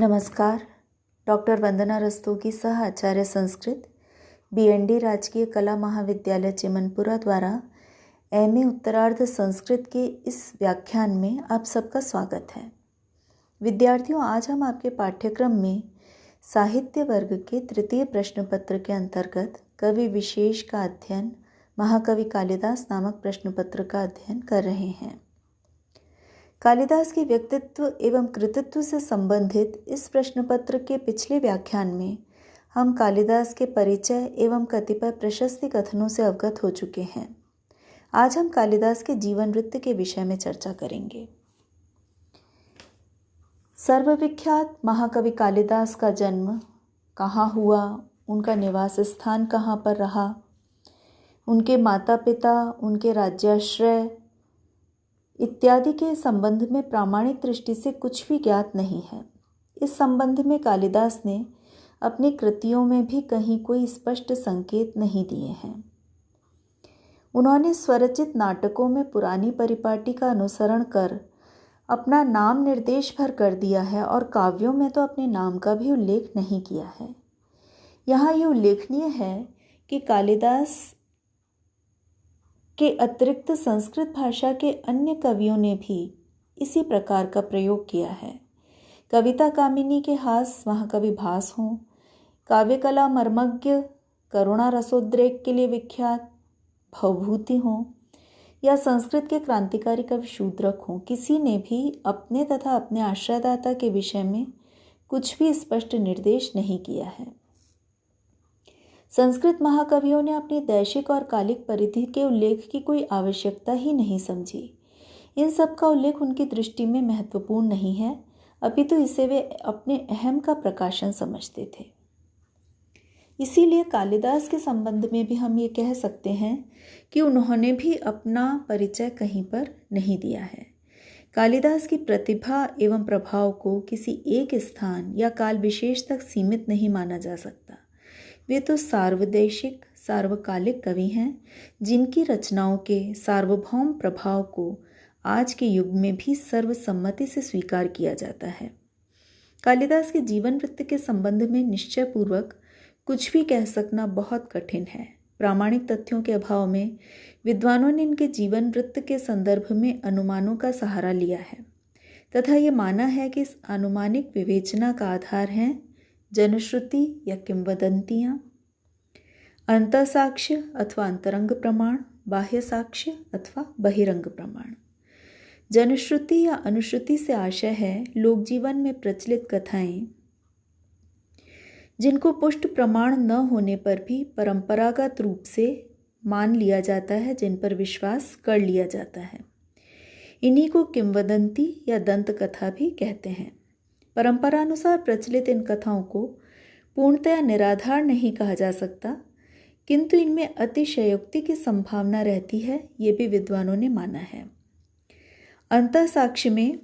नमस्कार। डॉक्टर वंदना रस्तोगी सह आचार्य संस्कृत BND राजकीय कला महाविद्यालय चिमनपुरा द्वारा MA उत्तरार्ध संस्कृत के इस व्याख्यान में आप सबका स्वागत है। विद्यार्थियों, आज हम आपके पाठ्यक्रम में साहित्य वर्ग के तृतीय प्रश्न पत्र के अंतर्गत कवि विशेष का अध्ययन, महाकवि कालिदास नामक प्रश्न पत्र का अध्ययन कर रहे हैं। कालिदास के व्यक्तित्व एवं कृतित्व से संबंधित इस प्रश्न पत्र के पिछले व्याख्यान में हम कालिदास के परिचय एवं कतिपय प्रशस्ति कथनों से अवगत हो चुके हैं। आज हम कालिदास के जीवन वृत्त के विषय में चर्चा करेंगे। सर्वविख्यात महाकवि कालिदास का जन्म कहाँ हुआ, उनका निवास स्थान कहाँ पर रहा, उनके माता पिता, उनके राज्याश्रय इत्यादि के संबंध में प्रामाणिक दृष्टि से कुछ भी ज्ञात नहीं है। इस संबंध में कालिदास ने अपनी कृतियों में भी कहीं कोई स्पष्ट संकेत नहीं दिए हैं। उन्होंने स्वरचित नाटकों में पुरानी परिपाटी का अनुसरण कर अपना नाम निर्देश भर कर दिया है और काव्यों में तो अपने नाम का भी उल्लेख नहीं किया है। यहाँ ये उल्लेखनीय है कि कालिदास के अतिरिक्त संस्कृत भाषा के अन्य कवियों ने भी इसी प्रकार का प्रयोग किया है। कविता कामिनी के हास महाकवि भास हों, काव्य कला मर्मज्ञ करुणा रसोद्रेक के लिए विख्यात भवभूति हों, या संस्कृत के क्रांतिकारी कवि शूद्रक हों, किसी ने भी अपने तथा अपने आश्रयदाता के विषय में कुछ भी स्पष्ट निर्देश नहीं किया है। संस्कृत महाकवियों ने अपनी दैशिक और कालिक परिधि के उल्लेख की कोई आवश्यकता ही नहीं समझी। इन सब का उल्लेख उनकी दृष्टि में महत्वपूर्ण नहीं है, अपितु इसे वे अपने अहम का प्रकाशन समझते थे। इसीलिए कालिदास के संबंध में भी हम ये कह सकते हैं कि उन्होंने भी अपना परिचय कहीं पर नहीं दिया है। कालिदास की प्रतिभा एवं प्रभाव को किसी एक स्थान या काल विशेष तक सीमित नहीं माना जा सकता। वे तो सार्वदेशिक सार्वकालिक कवि हैं, जिनकी रचनाओं के सार्वभौम प्रभाव को आज के युग में भी सर्वसम्मति से स्वीकार किया जाता है। कालिदास के जीवन वृत्त के संबंध में निश्चयपूर्वक कुछ भी कह सकना बहुत कठिन है। प्रामाणिक तथ्यों के अभाव में विद्वानों ने इनके जीवन वृत्त के संदर्भ में अनुमानों का सहारा लिया है तथा ये माना है कि इस अनुमानिक विवेचना का आधार है जनश्रुति या किंवदंतियाँ, अंतःसाक्ष्य अथवा अंतरंग प्रमाण, बाह्य साक्ष्य अथवा बहिरंग प्रमाण। जनश्रुति या अनुश्रुति से आशय है लोक जीवन में प्रचलित कथाएं जिनको पुष्ट प्रमाण न होने पर भी परंपरागत रूप से मान लिया जाता है, जिन पर विश्वास कर लिया जाता है। इन्हीं को किंवदंती या दंत कथा भी कहते हैं। परंपरानुसार प्रचलित इन कथाओं को पूर्णतया निराधार नहीं कहा जा सकता, किंतु इनमें अतिशयोक्ति की संभावना रहती है, ये भी विद्वानों ने माना है। अंतःसाक्ष्य में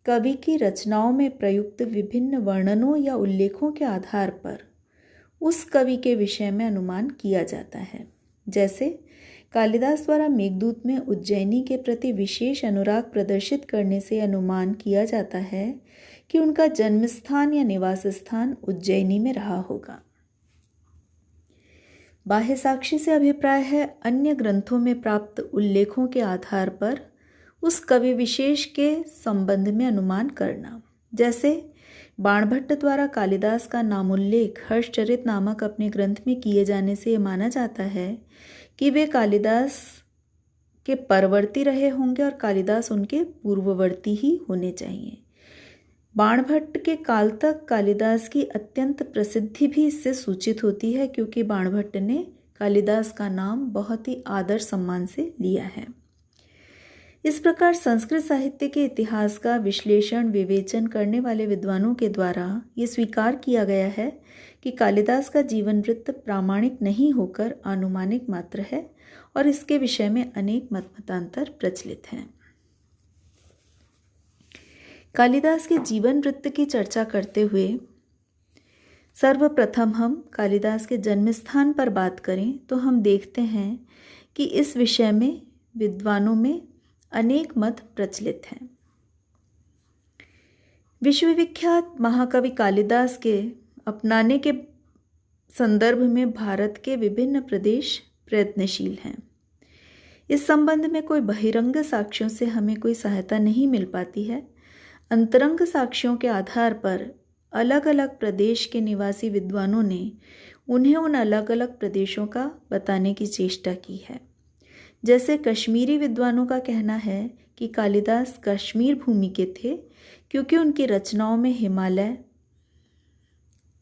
कवि की रचनाओं में प्रयुक्त विभिन्न वर्णनों या उल्लेखों के आधार पर उस कवि के विषय में अनुमान किया जाता है। जैसे कालिदास द्वारा मेघदूत में उज्जैनी के प्रति विशेष अनुराग प्रदर्शित करने से अनुमान किया जाता है कि उनका जन्म स्थान या निवास स्थान उज्जैनी में रहा होगा। बाह्य साक्षी से अभिप्राय है अन्य ग्रंथों में प्राप्त उल्लेखों के आधार पर उस कवि विशेष के संबंध में अनुमान करना। जैसे बाणभट्ट द्वारा कालिदास का नामोल्लेख हर्षचरित नामक अपने ग्रंथ में किए जाने से यह माना जाता है कि वे कालिदास के परवर्ती रहे होंगे और कालिदास उनके पूर्ववर्ती ही होने चाहिए। बाणभट्ट के काल तक कालिदास की अत्यंत प्रसिद्धि भी इससे सूचित होती है, क्योंकि बाणभट्ट ने कालिदास का नाम बहुत ही आदर सम्मान से लिया है। इस प्रकार संस्कृत साहित्य के इतिहास का विश्लेषण विवेचन करने वाले विद्वानों के द्वारा ये स्वीकार किया गया है कि कालिदास का जीवन वृत्त प्रामाणिक नहीं होकर आनुमानिक मात्र है और इसके विषय में अनेक मतमतांतर प्रचलित हैं। कालिदास के जीवन वृत्त की चर्चा करते हुए सर्वप्रथम हम कालिदास के जन्म स्थान पर बात करें तो हम देखते हैं कि इस विषय में विद्वानों में अनेक मत प्रचलित हैं। विश्वविख्यात महाकवि कालिदास के अपनाने के संदर्भ में भारत के विभिन्न प्रदेश प्रयत्नशील हैं। इस संबंध में कोई बहिरंग साक्ष्यों से हमें कोई सहायता नहीं मिल पाती है। अंतरंग साक्ष्यों के आधार पर अलग अलग प्रदेश के निवासी विद्वानों ने उन्हें उन अलग अलग प्रदेशों का बताने की चेष्टा की है। जैसे कश्मीरी विद्वानों का कहना है कि कालिदास कश्मीर भूमि के थे, क्योंकि उनकी रचनाओं में हिमालय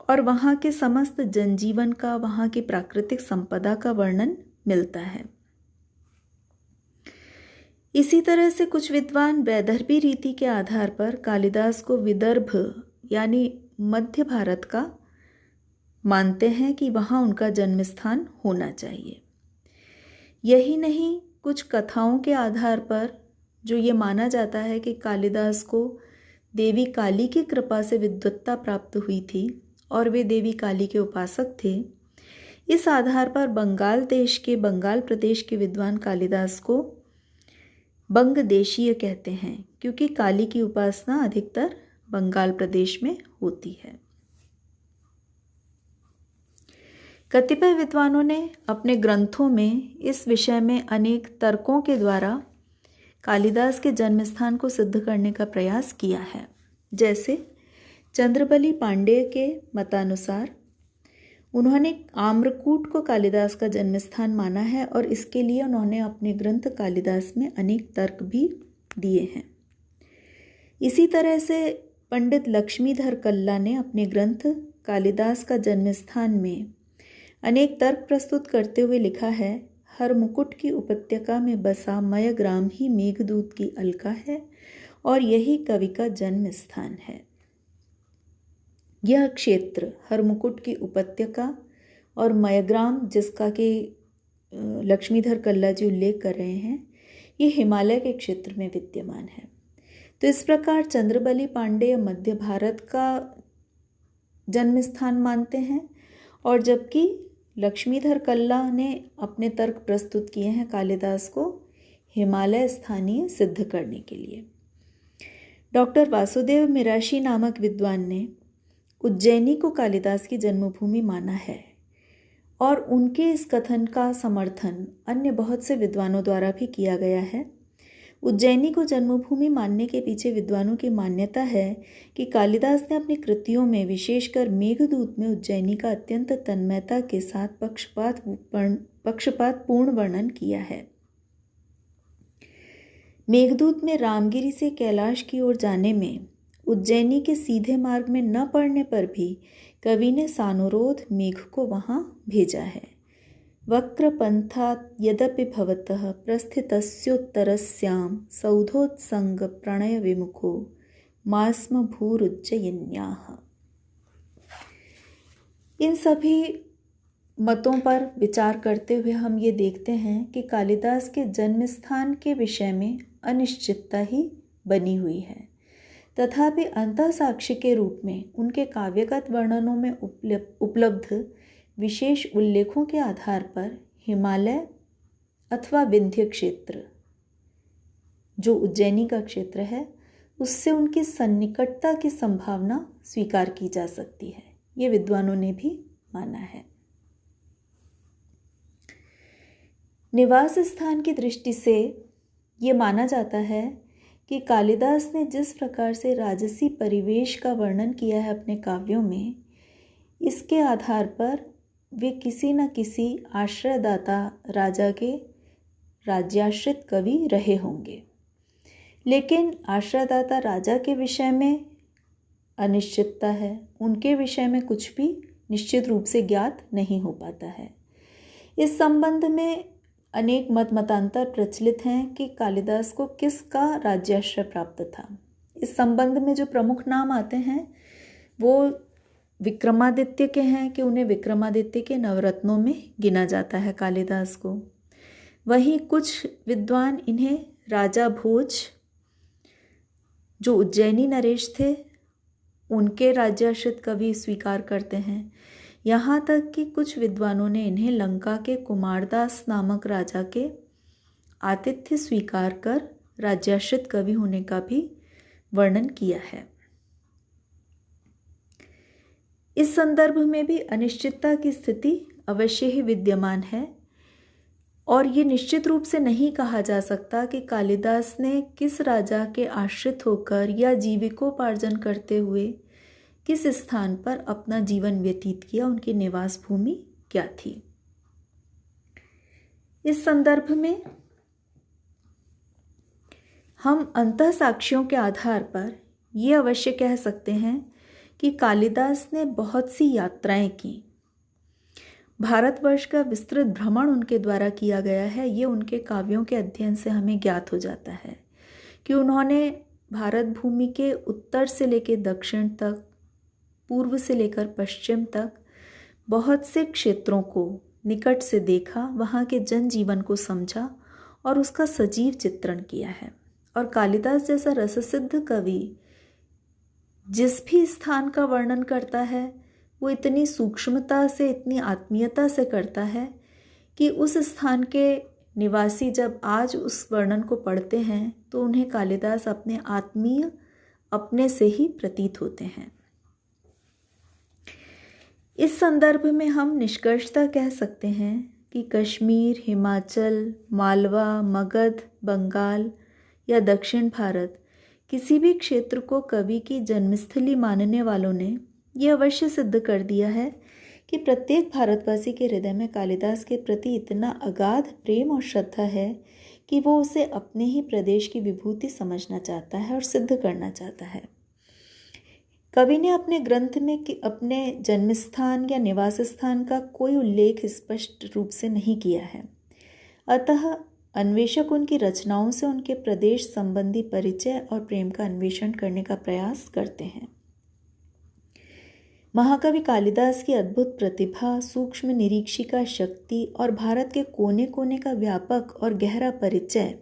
और वहाँ के समस्त जनजीवन का, वहाँ की प्राकृतिक संपदा का वर्णन मिलता है। इसी तरह से कुछ विद्वान वैदर्भी रीति के आधार पर कालिदास को विदर्भ यानी मध्य भारत का मानते हैं कि वहाँ उनका जन्म स्थान होना चाहिए। यही नहीं, कुछ कथाओं के आधार पर जो ये माना जाता है कि कालिदास को देवी काली की कृपा से विद्वत्ता प्राप्त हुई थी और वे देवी काली के उपासक थे। इस आधार पर बंगाल देश के, बंगाल प्रदेश के विद्वान कालिदास को बंगदेशीय कहते हैं, क्योंकि काली की उपासना अधिकतर बंगाल प्रदेश में होती है। कतिपय विद्वानों ने अपने ग्रंथों में इस विषय में अनेक तर्कों के द्वारा कालिदास के जन्म स्थान को सिद्ध करने का प्रयास किया है। जैसे चंद्रबली पांडेय के मतानुसार उन्होंने आम्रकूट को कालिदास का जन्म स्थान माना है और इसके लिए उन्होंने अपने ग्रंथ कालिदास में अनेक तर्क भी दिए हैं। इसी तरह से पंडित लक्ष्मीधर कल्ला ने अपने ग्रंथ कालिदास का जन्म स्थान में अनेक तर्क प्रस्तुत करते हुए लिखा है, हर मुकुट की उपत्यका में बसा मय ग्राम ही मेघदूत की अलका है और यही कवि का जन्म स्थान है। यह क्षेत्र हरमुकुट की उपत्यका और मयग्राम, जिसका कि लक्ष्मीधर कल्ला जी उल्लेख कर रहे हैं, ये हिमालय के क्षेत्र में विद्यमान है। तो इस प्रकार चंद्रबली पांडेय मध्य भारत का जन्म स्थान मानते हैं, और जबकि लक्ष्मीधर कल्ला ने अपने तर्क प्रस्तुत किए हैं कालिदास को हिमालय स्थानीय सिद्ध करने के लिए। डॉक्टर वासुदेव मिराशी नामक विद्वान ने उज्जैनी को कालिदास की जन्मभूमि माना है और उनके इस कथन का समर्थन अन्य बहुत से विद्वानों द्वारा भी किया गया है। उज्जैनी को जन्मभूमि मानने के पीछे विद्वानों की मान्यता है कि कालिदास ने अपनी कृतियों में, विशेषकर मेघदूत में, उज्जैनी का अत्यंत तन्मयता के साथ पक्षपातपूर्ण वर्णन किया है। मेघदूत में रामगिरी से कैलाश की ओर जाने में उज्जैनी के सीधे मार्ग में न पड़ने पर भी कवि ने सानुरोध मेघ को वहां भेजा है। वक्र पंथात् यद्यपि भवतः प्रस्थितस्योत्तरस्यां सौधोत्संग प्रणय विमुखो मास्म भूरुज्जयिन्याः। इन सभी मतों पर विचार करते हुए हम ये देखते हैं कि कालिदास के जन्म स्थान के विषय में अनिश्चितता ही बनी हुई है, तथापि अंतःसाक्षी के रूप में उनके काव्यगत वर्णनों में उपलब्ध विशेष उल्लेखों के आधार पर हिमालय अथवा विंध्य क्षेत्र, जो उज्जैनी का क्षेत्र है, उससे उनकी सन्निकटता की संभावना स्वीकार की जा सकती है। ये विद्वानों ने भी माना है। निवास स्थान की दृष्टि से ये माना जाता है कि कालिदास ने जिस प्रकार से राजसी परिवेश का वर्णन किया है अपने काव्यों में, इसके आधार पर वे किसी न किसी आश्रयदाता राजा के राज्याश्रित कवि रहे होंगे। लेकिन आश्रयदाता राजा के विषय में अनिश्चितता है, उनके विषय में कुछ भी निश्चित रूप से ज्ञात नहीं हो पाता है। इस संबंध में अनेक मतांतर प्रचलित हैं कि कालिदास को किसका राज्याश्रय प्राप्त था। इस संबंध में जो प्रमुख नाम आते हैं वो विक्रमादित्य के हैं कि उन्हें विक्रमादित्य के नवरत्नों में गिना जाता है कालिदास को। वहीं कुछ विद्वान इन्हें राजा भोज, जो उज्जैनी नरेश थे, उनके राज्याश्रित कवि स्वीकार करते हैं। यहाँ तक कि कुछ विद्वानों ने इन्हें लंका के कुमारदास नामक राजा के आतिथ्य स्वीकार कर राज्याश्रित कवि होने का भी वर्णन किया है। इस संदर्भ में भी अनिश्चितता की स्थिति अवश्य ही विद्यमान है और ये निश्चित रूप से नहीं कहा जा सकता कि कालिदास ने किस राजा के आश्रित होकर या जीविकोपार्जन करते हुए किस स्थान पर अपना जीवन व्यतीत किया, उनकी निवास भूमि क्या थी। इस संदर्भ में हम अंतः साक्ष्यों के आधार पर ये अवश्य कह सकते हैं कि कालिदास ने बहुत सी यात्राएं की। भारतवर्ष का विस्तृत भ्रमण उनके द्वारा किया गया है। ये उनके काव्यों के अध्ययन से हमें ज्ञात हो जाता है कि उन्होंने भारत भूमि के उत्तर से लेकर दक्षिण तक, पूर्व से लेकर पश्चिम तक बहुत से क्षेत्रों को निकट से देखा, वहाँ के जनजीवन को समझा और उसका सजीव चित्रण किया है। और कालिदास जैसा रससिद्ध कवि जिस भी स्थान का वर्णन करता है वो इतनी सूक्ष्मता से, इतनी आत्मीयता से करता है कि उस स्थान के निवासी जब आज उस वर्णन को पढ़ते हैं तो उन्हें कालिदास अपने आत्मीय अपने से ही प्रतीत होते हैं। इस संदर्भ में हम निष्कर्षतः कह सकते हैं कि कश्मीर, हिमाचल, मालवा, मगध, बंगाल या दक्षिण भारत किसी भी क्षेत्र को कवि की जन्मस्थली मानने वालों ने यह अवश्य सिद्ध कर दिया है कि प्रत्येक भारतवासी के हृदय में कालिदास के प्रति इतना अगाध प्रेम और श्रद्धा है कि वो उसे अपने ही प्रदेश की विभूति समझना चाहता है और सिद्ध करना चाहता है। कवि ने अपने ग्रंथ में अपने जन्मस्थान या निवास स्थान का कोई उल्लेख स्पष्ट रूप से नहीं किया है। अतः अन्वेषक उनकी रचनाओं से उनके प्रदेश संबंधी परिचय और प्रेम का अन्वेषण करने का प्रयास करते हैं। महाकवि कालिदास की अद्भुत प्रतिभा, सूक्ष्म निरीक्षिका शक्ति और भारत के कोने कोने का व्यापक और गहरा परिचय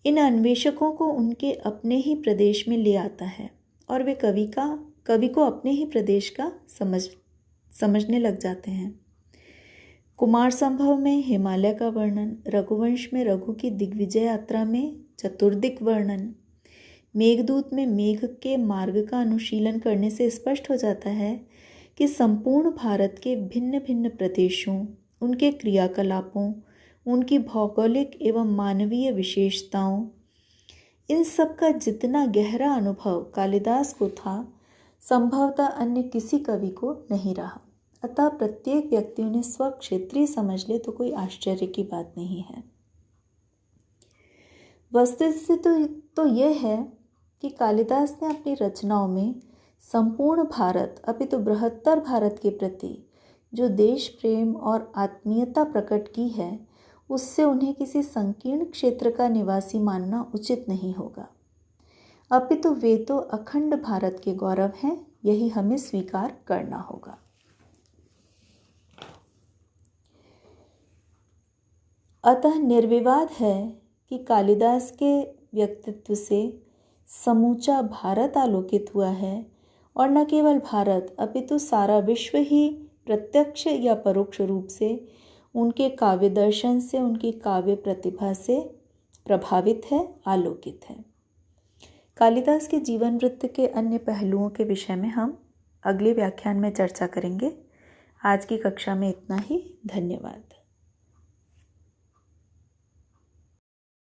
इन अन्वेषकों को उनके अपने ही प्रदेश में ले आता है और वे कवि को अपने ही प्रदेश का समझने लग जाते हैं। कुमार संभव में हिमालय का वर्णन, रघुवंश में रघु की दिग्विजय यात्रा में चतुर्दिक वर्णन, मेघदूत में मेघ के मार्ग का अनुशीलन करने से स्पष्ट हो जाता है कि संपूर्ण भारत के भिन्न भिन्न प्रदेशों, उनके क्रियाकलापों, उनकी भौगोलिक एवं मानवीय विशेषताओं, इन सब का जितना गहरा अनुभव कालिदास को था, संभवतः अन्य किसी कवि को नहीं रहा। अतः प्रत्येक व्यक्ति उन्हें स्वक्षेत्रीय समझ ले तो कोई आश्चर्य की बात नहीं है। वस्तुस्थिति तो यह है कि कालिदास ने अपनी रचनाओं में संपूर्ण भारत अपितु बृहत्तर भारत के प्रति जो देश प्रेम और आत्मीयता प्रकट की है, उससे उन्हें किसी संकीर्ण क्षेत्र का निवासी मानना उचित नहीं होगा। अपितु वे तो अखंड भारत के गौरव हैं, यही हमें स्वीकार करना होगा। अतः निर्विवाद है कि कालिदास के व्यक्तित्व से समूचा भारत आलोकित हुआ है और न केवल भारत अपितु सारा विश्व ही प्रत्यक्ष या परोक्ष रूप से उनके काव्य दर्शन से, उनकी काव्य प्रतिभा से प्रभावित है, आलोकित है। कालिदास के जीवन वृत्त के अन्य पहलुओं के विषय में हम अगले व्याख्यान में चर्चा करेंगे। आज की कक्षा में इतना ही। धन्यवाद।